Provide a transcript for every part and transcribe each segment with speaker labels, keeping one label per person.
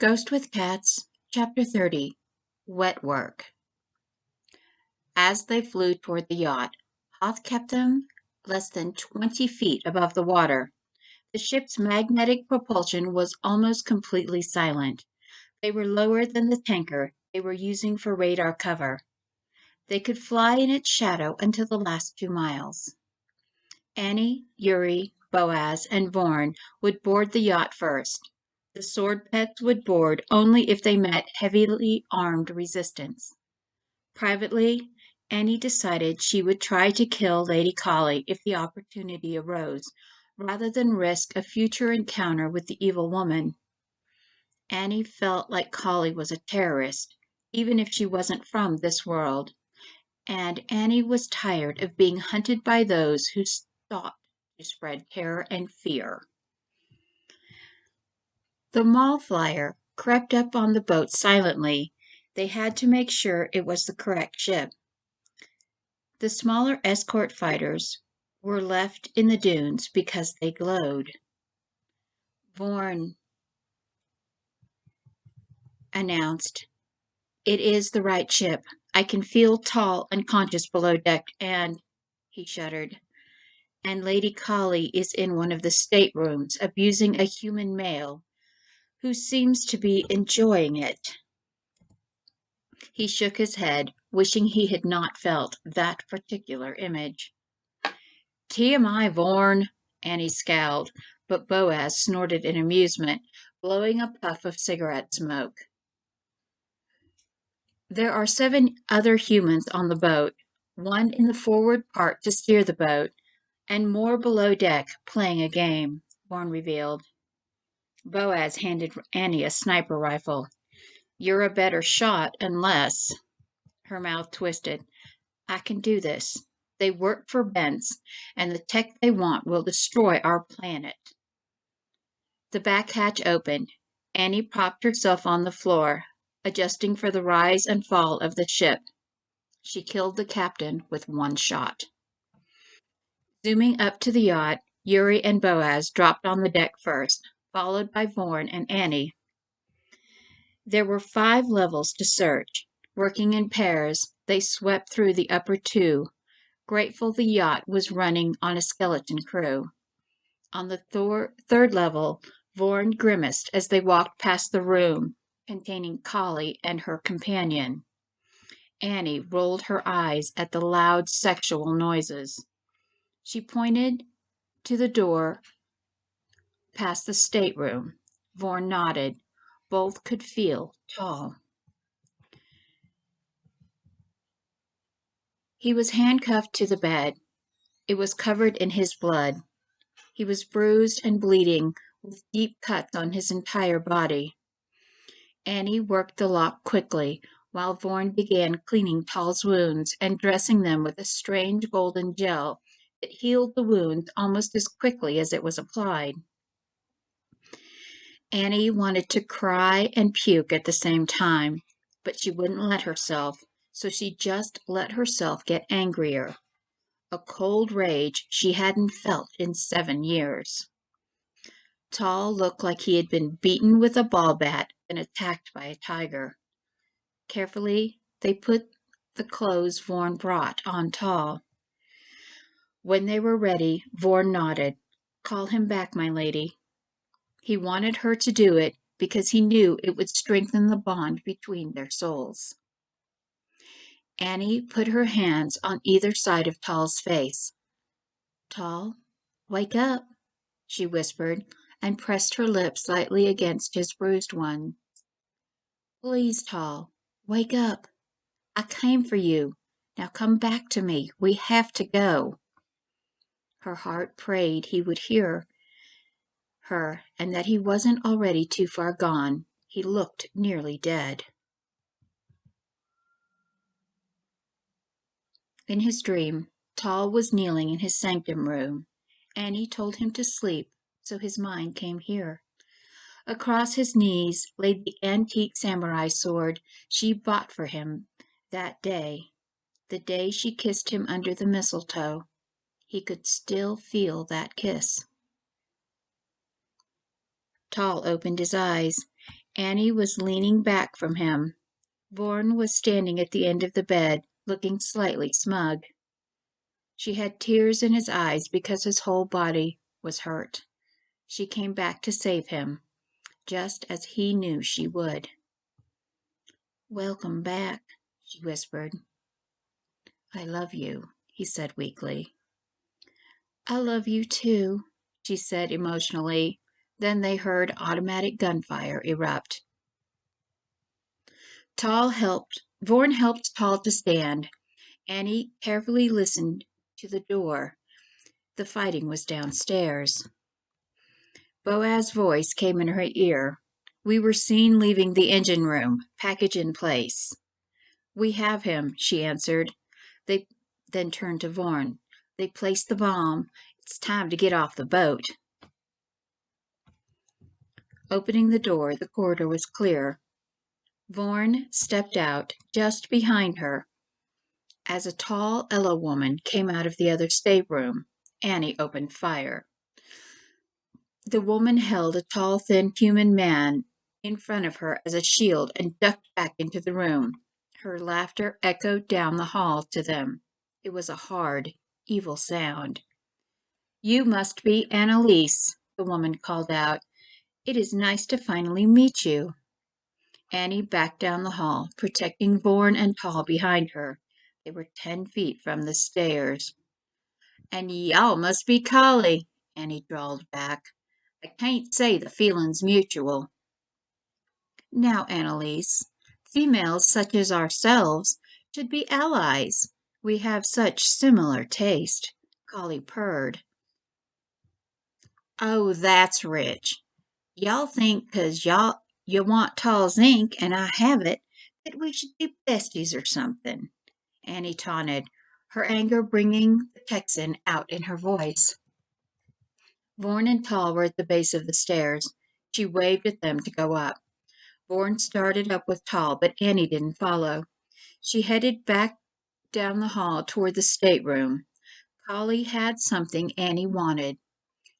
Speaker 1: Ghost with Cats, Chapter 30, Wet Work. As they flew toward the yacht, Hoth kept them less than 20 feet above the water. The ship's magnetic propulsion was almost completely silent. They were lower than the tanker they were using for radar cover. They could fly in its shadow until the last 2 miles. Annie, Yuri, Boaz, and Vorn would board the yacht first. The sword pets would board only if they met heavily armed resistance. Privately, Annie decided she would try to kill Lady Collie if the opportunity arose, rather than risk a future encounter with the evil woman. Annie felt like Collie was a terrorist, even if she wasn't from this world, and Annie was tired of being hunted by those who sought to spread terror and fear. The mall flyer crept up on the boat silently. They had to make sure it was the correct ship. The smaller escort fighters were left in the dunes because they glowed. Vorn announced, "It is the right ship. I can feel Tall unconscious below deck, and," he shuddered, "and Lady Collie is in one of the staterooms abusing a human male who seems to be enjoying it." He shook his head, wishing he had not felt that particular image. "TMI, Vorn," Annie scowled, but Boaz snorted in amusement, blowing a puff of cigarette smoke. "There are 7 other humans on the boat, one in the forward part to steer the boat, and more below deck playing a game," Vorn revealed. Boaz handed Annie a sniper rifle. "You're a better shot unless—" Her mouth twisted. "I can do this. They work for Bence, and the tech they want will destroy our planet." The back hatch opened. Annie propped herself on the floor, adjusting for the rise and fall of the ship. She killed the captain with 1 shot. Zooming up to the yacht, Yuri and Boaz dropped on the deck first, followed by Vorn and Annie. There were 5 levels to search. Working in pairs, they swept through the upper 2, grateful the yacht was running on a skeleton crew. On the 3rd level, Vorn grimaced as they walked past the room containing Collie and her companion. Annie rolled her eyes at the loud sexual noises. She pointed to the door past the stateroom. Vorn nodded. Both could feel Tall. He was handcuffed to the bed. It was covered in his blood. He was bruised and bleeding, with deep cuts on his entire body. Annie worked the lock quickly, while Vorn began cleaning Tall's wounds and dressing them with a strange golden gel that healed the wounds almost as quickly as it was applied. Annie wanted to cry and puke at the same time, but she wouldn't let herself, so she just let herself get angrier. A cold rage she hadn't felt in 7 years. Tall looked like he had been beaten with a ball bat and attacked by a tiger. Carefully, they put the clothes Vorn brought on Tall. When they were ready, Vorn nodded. "Call him back, my lady." He wanted her to do it because he knew it would strengthen the bond between their souls. Annie put her hands on either side of Tall's face. "Tall, wake up," she whispered, and pressed her lips lightly against his bruised one. "Please, Tall, wake up. I came for you. Now come back to me. We have to go." Her heart prayed he would hear her and that he wasn't already too far gone. He looked nearly dead. In his dream, Tall was kneeling in his sanctum room. Annie told him to sleep, so his mind came here. Across his knees lay the antique samurai sword she bought for him that day, the day she kissed him under the mistletoe. He could still feel that kiss. Tall opened his eyes. Annie was leaning back from him. Vorn was standing at the end of the bed, looking slightly smug. She had tears in his eyes because his whole body was hurt. She came back to save him, just as he knew she would. "Welcome back," she whispered. "I love you," he said weakly. "I love you too," she said emotionally. Then they heard automatic gunfire erupt. Vorn helped Tall to stand. Annie carefully listened to the door. The fighting was downstairs. Boaz's voice came in her ear. "We were seen leaving the engine room, package in place." "We have him," she answered. They then turned to Vorn. "They placed the bomb. It's time to get off the boat." Opening the door, the corridor was clear. Vorn stepped out. Just behind her, as a tall Eloh woman came out of the other stateroom, Annie opened fire. The woman held a tall, thin human man in front of her as a shield and ducked back into the room. Her laughter echoed down the hall to them. It was a hard, evil sound. "You must be Annalise," the woman called out. "It is nice to finally meet you." Annie backed down the hall, protecting Vorn and Tall behind her. They were 10 feet from the stairs. "And y'all must be collie," Annie drawled back. "I can't say the feeling's mutual." "Now, Annalise, females such as ourselves should be allies. We have such similar taste," Collie purred. "Oh, that's rich. Y'all think 'cause you want tall zinc and I have it, that we should be besties or something," Annie taunted, her anger bringing the Texan out in her voice. Vorn and Tall were at the base of the stairs. She waved at them to go up. Vorn started up with Tall, but Annie didn't follow. She headed back down the hall toward the stateroom. Collie had something Annie wanted.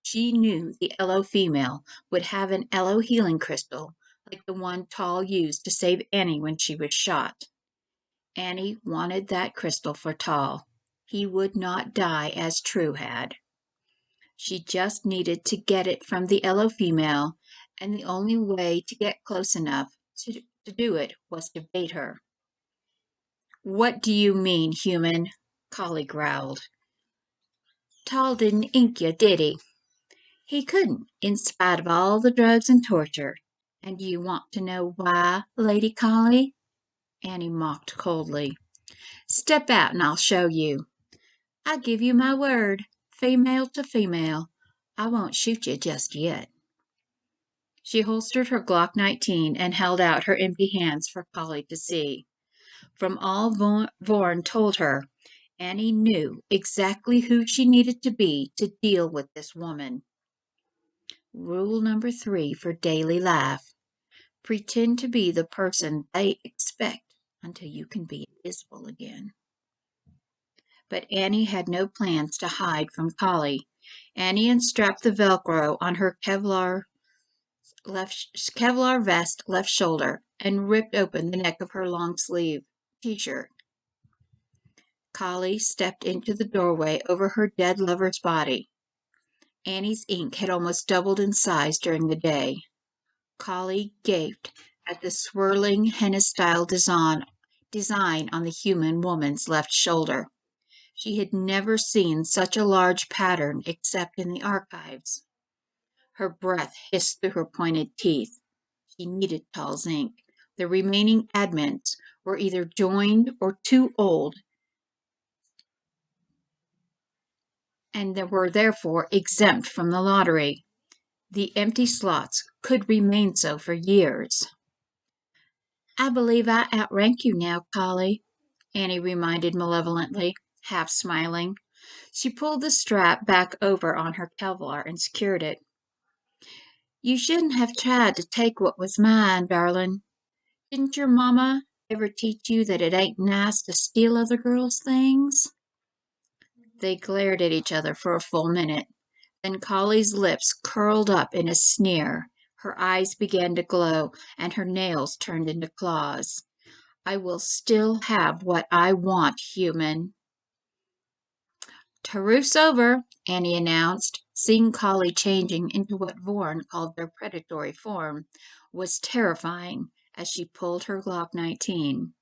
Speaker 1: She knew the Eloh female would have an Eloh healing crystal, like the one Tall used to save Annie when she was shot. Annie wanted that crystal for Tall. He would not die as True had. She just needed to get it from the Eloh female, and the only way to get close enough to do it was to bait her. "What do you mean, human?" Collie growled. "Tall didn't ink you, did he?" "He couldn't, in spite of all the drugs and torture. And you want to know why, Lady Collie?" Annie mocked coldly. "Step out and I'll show you. I give you my word, female to female, I won't shoot you just yet." She holstered her Glock 19 and held out her empty hands for Collie to see. From all Vorn told her, Annie knew exactly who she needed to be to deal with this woman. Rule number 3 for daily life: pretend to be the person they expect until you can be invisible again. But Annie had no plans to hide from Collie. Annie unstrapped the Velcro on her Kevlar vest left shoulder and ripped open the neck of her long sleeve t-shirt. Collie stepped into the doorway over her dead lover's body. Annie's ink had almost doubled in size during the day. Collie gaped at the swirling henna-style design on the human woman's left shoulder. She had never seen such a large pattern except in the archives. Her breath hissed through her pointed teeth. She needed Tall's ink. The remaining admins were either joined or too old, and they were therefore exempt from the lottery. The empty slots could remain so for years. "I believe I outrank you now, Collie," Annie reminded malevolently, half smiling. She pulled the strap back over on her Kevlar and secured it. "You shouldn't have tried to take what was mine, darling. Didn't your mama ever teach you that it ain't nice to steal other girls' things?" They glared at each other for a full minute. Then Collie's lips curled up in a sneer. Her eyes began to glow, and her nails turned into claws. I will still have what I want, human. "Taruf's over," Annie announced. Seeing Collie changing into what Vorn called their predatory form was terrifying as she pulled her Glock 19.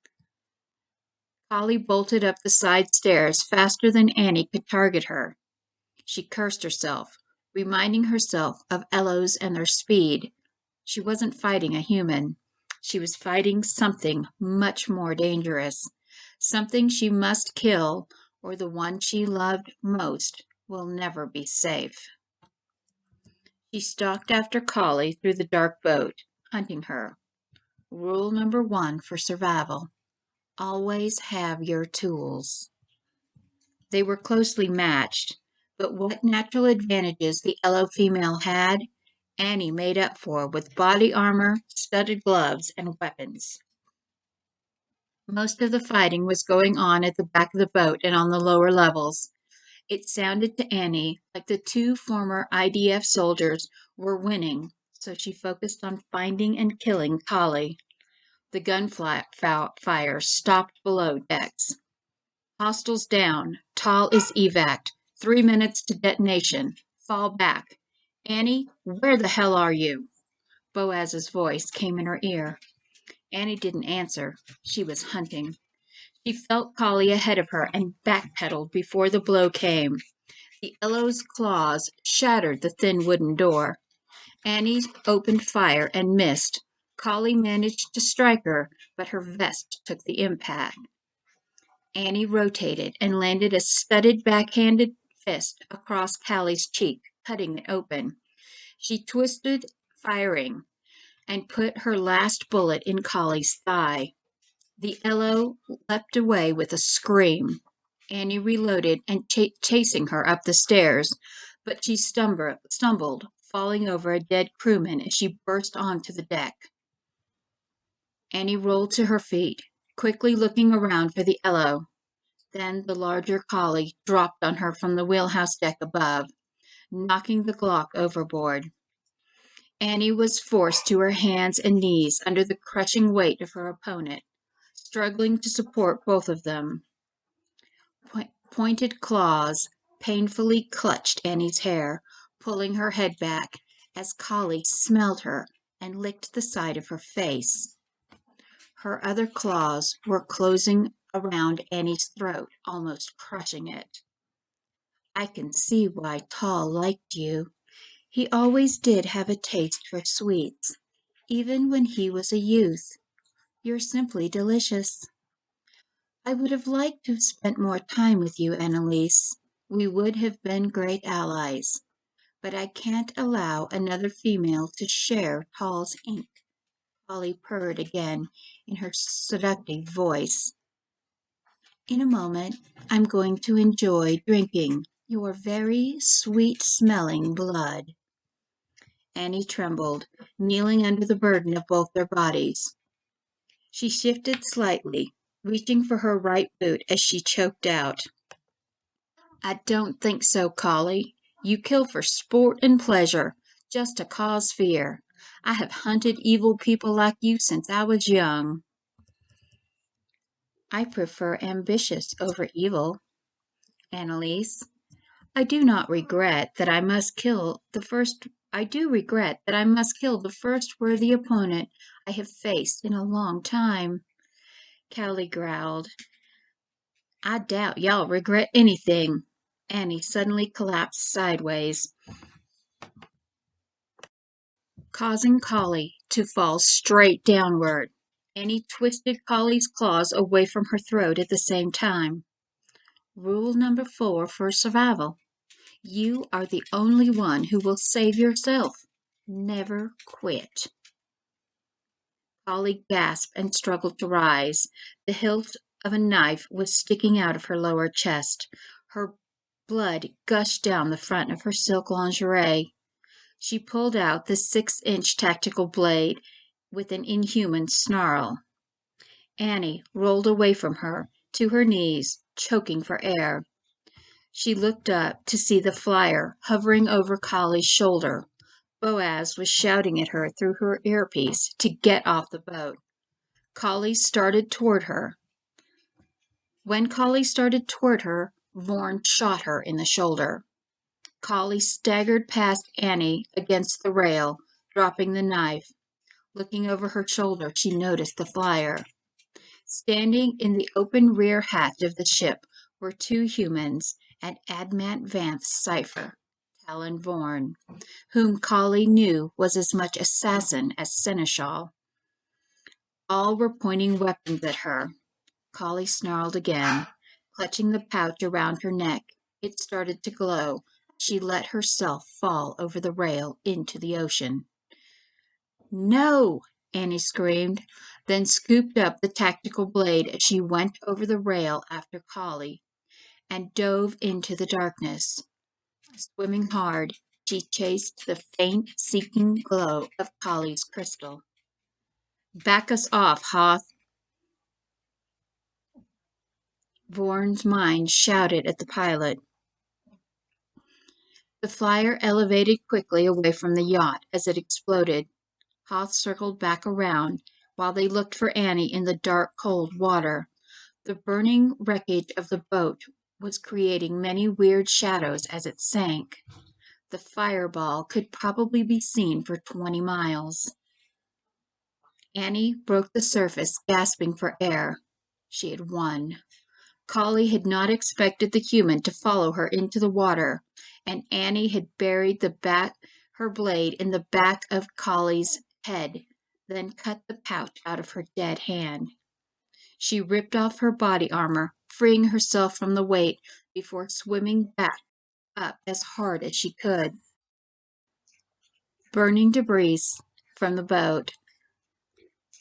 Speaker 1: Collie bolted up the side stairs faster than Annie could target her. She cursed herself, reminding herself of Elohs and their speed. She wasn't fighting a human. She was fighting something much more dangerous. Something she must kill, or the one she loved most will never be safe. She stalked after Collie through the dark boat, hunting her. Rule number 1 for survival: always have your tools. They were closely matched, but what natural advantages the Eloh female had, Annie made up for with body armor, studded gloves, and weapons. Most of the fighting was going on at the back of the boat and on the lower levels. It sounded to Annie like the 2 former IDF soldiers were winning, so she focused on finding and killing Collie. The gunfire stopped below decks. "Hostiles down. Tall is evac. 3 minutes to detonation. Fall back. Annie, where the hell are you?" Boaz's voice came in her ear. Annie didn't answer. She was hunting. She felt Collie ahead of her and backpedaled before the blow came. The Eloh's claws shattered the thin wooden door. Annie opened fire and missed. Collie managed to strike her, but her vest took the impact. Annie rotated and landed a studded backhanded fist across Callie's cheek, cutting it open. She twisted, firing, and put her last bullet in Collie's thigh. The Eloh leapt away with a scream. Annie reloaded and chasing her up the stairs, but she stumbled, falling over a dead crewman as she burst onto the deck. Annie rolled to her feet, quickly looking around for the Eloh. Then the larger Collie dropped on her from the wheelhouse deck above, knocking the Glock overboard. Annie was forced to her hands and knees under the crushing weight of her opponent, struggling to support both of them. Pointed claws painfully clutched Annie's hair, pulling her head back as Collie smelled her and licked the side of her face. Her other claws were closing around Annie's throat, almost crushing it. "I can see why Tall liked you. He always did have a taste for sweets, even when he was a youth. You're simply delicious. I would have liked to have spent more time with you, Annalise. We would have been great allies. But I can't allow another female to share Tall's ink." Polly purred again in her seductive voice. "In a moment, I'm going to enjoy drinking your very sweet-smelling blood." Annie trembled, kneeling under the burden of both their bodies. She shifted slightly, reaching for her right boot as she choked out, "I don't think so, Collie. You kill for sport and pleasure, just to cause fear. I have hunted evil people like you since I was young." "I prefer ambitious over evil, Annalise. I do regret that I must kill the first worthy opponent I have faced in a long time," Callie growled. "I doubt y'all regret anything." Annie suddenly collapsed sideways, causing Collie to fall straight downward. Annie twisted Collie's claws away from her throat at the same time. Rule number 4 for survival: you are the only one who will save yourself. Never quit. Collie gasped and struggled to rise. The hilt of a knife was sticking out of her lower chest. Her blood gushed down the front of her silk lingerie. She pulled out the 6-inch tactical blade with an inhuman snarl. Annie rolled away from her, to her knees, choking for air. She looked up to see the flyer hovering over Collie's shoulder, Boaz was shouting at her through her earpiece to get off the boat. Collie started toward her. When Collie started toward her, Vorn shot her in the shoulder. Collie staggered past Annie against the rail, dropping the knife. Looking over her shoulder, she noticed the flyer. Standing in the open rear hatch of the ship were two humans and Admant Vanth's cipher, Talon Vorn, whom Collie knew was as much assassin as seneschal. All were pointing weapons at her. Collie snarled again, clutching the pouch around her neck. It started to glow. She let herself fall over the rail into the ocean. "No!" Annie screamed, then scooped up the tactical blade as she went over the rail after Collie and dove into the darkness. Swimming hard, she chased the faint, seeking glow of Collie's crystal. "Back us off, Hoth!" Vorn's mind shouted at the pilot. The flyer elevated quickly away from the yacht as it exploded. Hoth circled back around while they looked for Annie in the dark, cold water. The burning wreckage of the boat was creating many weird shadows as it sank. The fireball could probably be seen for 20 miles. Annie broke the surface, gasping for air. She had won. Collie had not expected the human to follow her into the water, and Annie had buried her blade in the back of Collie's head, then cut the pouch out of her dead hand. She ripped off her body armor, freeing herself from the weight before swimming back up as hard as she could. Burning debris from the boat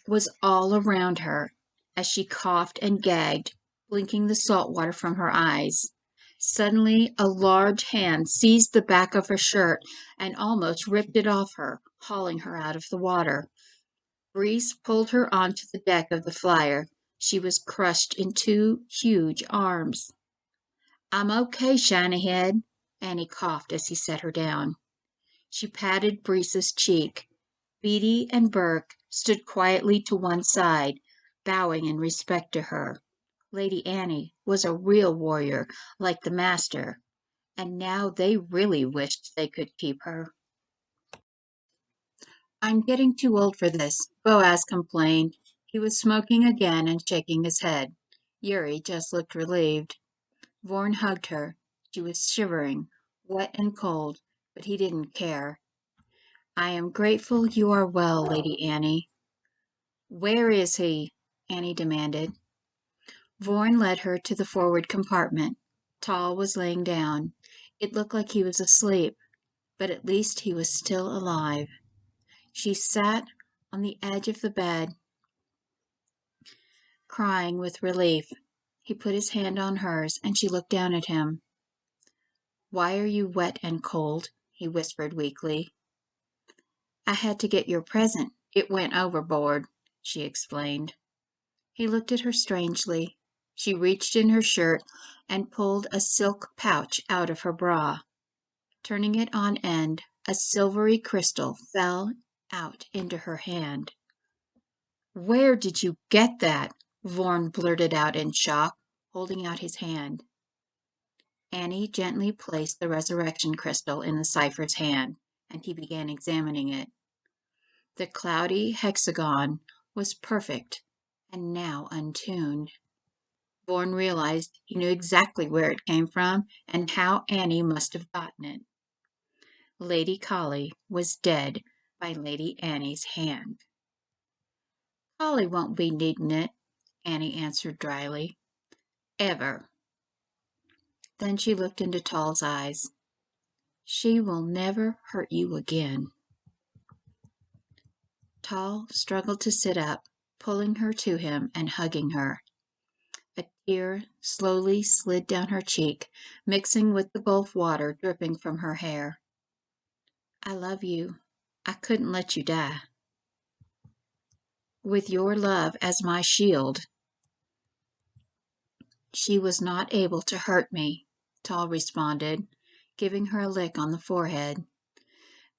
Speaker 1: was all around her as she coughed and gagged, blinking the salt water from her eyes. Suddenly, a large hand seized the back of her shirt and almost ripped it off her, hauling her out of the water. Breeze pulled her onto the deck of the flyer. She was crushed in two huge arms. "I'm okay, Shinyhead," Annie coughed as he set her down. She patted Breeze's cheek. Beatty and Burke stood quietly to one side, bowing in respect to her. Lady Annie was a real warrior, like the master, and now they really wished they could keep her. "I'm getting too old for this," Boaz complained. He was smoking again and shaking his head. Yuri just looked relieved. Vorn hugged her. She was shivering, wet and cold, but he didn't care. "I am grateful you are well, Lady Annie." "Where is he?" Annie demanded. Vorn led her to the forward compartment. Tal was laying down. It looked like he was asleep, but at least he was still alive. She sat on the edge of the bed, crying with relief. He put his hand on hers, and she looked down at him. "Why are you wet and cold?" he whispered weakly. "I had to get your present. It went overboard," she explained. He looked at her strangely. She reached in her shirt and pulled a silk pouch out of her bra. Turning it on end, a silvery crystal fell out into her hand. "Where did you get that?" Vorn blurted out in shock, holding out his hand. Annie gently placed the resurrection crystal in the cipher's hand, and he began examining it. The cloudy hexagon was perfect, and now untuned. Vorn realized he knew exactly where it came from and how Annie must have gotten it. Lady Collie was dead by Lady Annie's hand. "Collie won't be needing it," Annie answered dryly. "Ever." Then she looked into Tal's eyes. "She will never hurt you again." Tal struggled to sit up, pulling her to him and hugging her. A tear slowly slid down her cheek, mixing with the Gulf water dripping from her hair. "I love you. I couldn't let you die." "With your love as my shield." "She was not able to hurt me," Tal responded, giving her a lick on the forehead.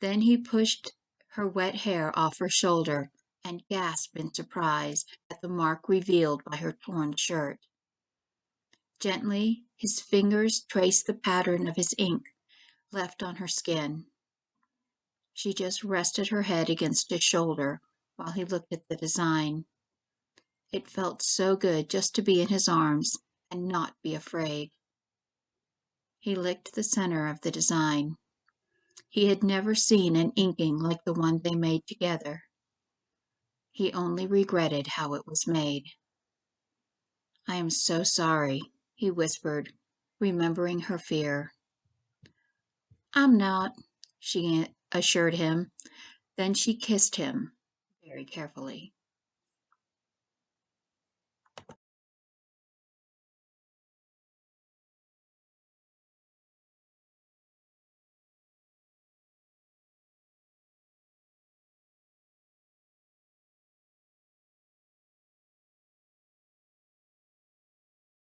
Speaker 1: Then he pushed her wet hair off her shoulder and gasped in surprise at the mark revealed by her torn shirt. Gently, his fingers traced the pattern of his ink left on her skin. She just rested her head against his shoulder while he looked at the design. It felt so good just to be in his arms and not be afraid. He licked the center of the design. He had never seen an inking like the one they made together. He only regretted how it was made. "I am so sorry," he whispered, remembering her fear. "I'm not," she assured him. Then she kissed him very carefully.